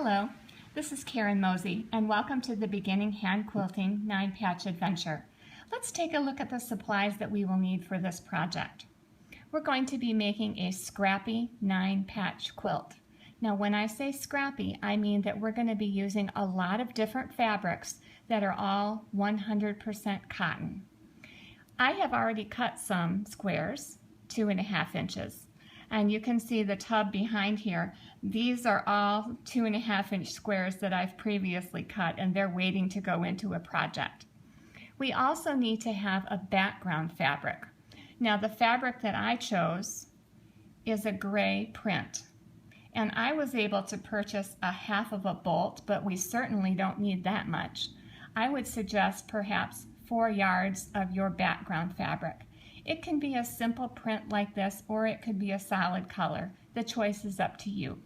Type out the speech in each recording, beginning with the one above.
Hello, this is Karen Mosey, and welcome to the Beginning Hand Quilting 9-Patch Adventure. Let's take a look at the supplies that we will need for this project. We're going to be making a Scrappy 9-patch quilt. Now when I say scrappy, I mean that we're going to be using a lot of different fabrics that are all 100% cotton. I have already cut some squares, 2.5 inches. And you can see the tub behind here. These are all 2.5-inch squares that I've previously cut, and they're waiting to go into a project. We also need to have a background fabric. Now the fabric that I chose is a gray print. And I was able to purchase a half of a bolt, but we certainly don't need that much. I would suggest perhaps 4 yards of your background fabric. It can be a simple print like this, or it could be a solid color. The choice is up to you.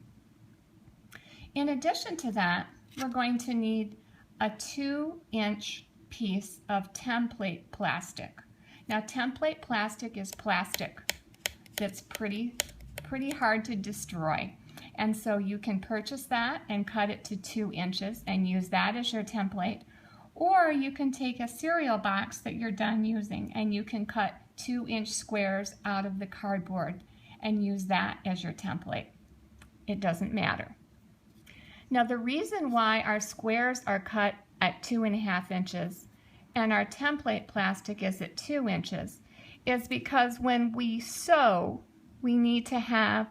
In addition to that, we're going to need a 2-inch piece of template plastic. Now template plastic is plastic that's pretty hard to destroy. And so you can purchase that and cut it to 2 inches and use that as your template. Or you can take a cereal box that you're done using and you can cut 2-inch squares out of the cardboard and use that as your template. It doesn't matter. Now the reason why our squares are cut at 2.5 inches and our template plastic is at 2 inches is because when we sew, we need to have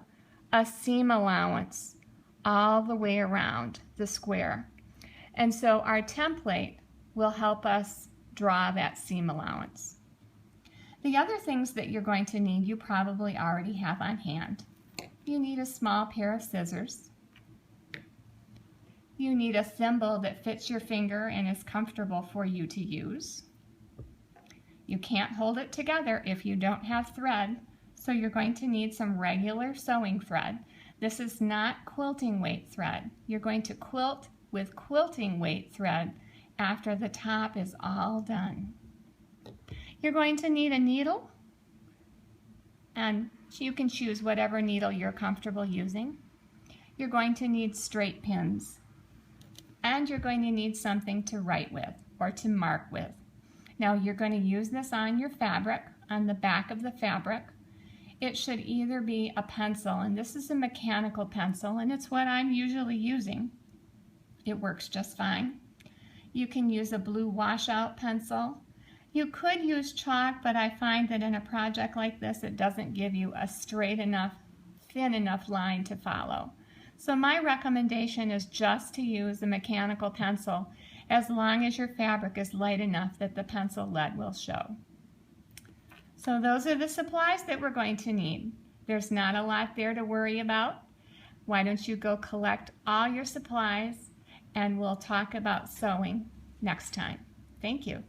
a seam allowance all the way around the square. And so our template will help us draw that seam allowance. The other things that you're going to need, you probably already have on hand. You need a small pair of scissors. You need a thimble that fits your finger and is comfortable for you to use. You can't hold it together if you don't have thread, so you're going to need some regular sewing thread. This is not quilting weight thread. You're going to quilt with quilting weight thread after the top is all done. You're going to need a needle, and you can choose whatever needle you're comfortable using. You're going to need straight pins, and you're going to need something to write with or to mark with. Now you're going to use this on your fabric, on the back of the fabric. It should either be a pencil, and this is a mechanical pencil, and it's what I'm usually using. It works just fine. You can use a blue washout pencil. You could use chalk, but I find that in a project like this, it doesn't give you a straight enough, thin enough line to follow. So my recommendation is just to use a mechanical pencil as long as your fabric is light enough that the pencil lead will show. So those are the supplies that we're going to need. There's not a lot there to worry about. Why don't you go collect all your supplies, and we'll talk about sewing next time. Thank you.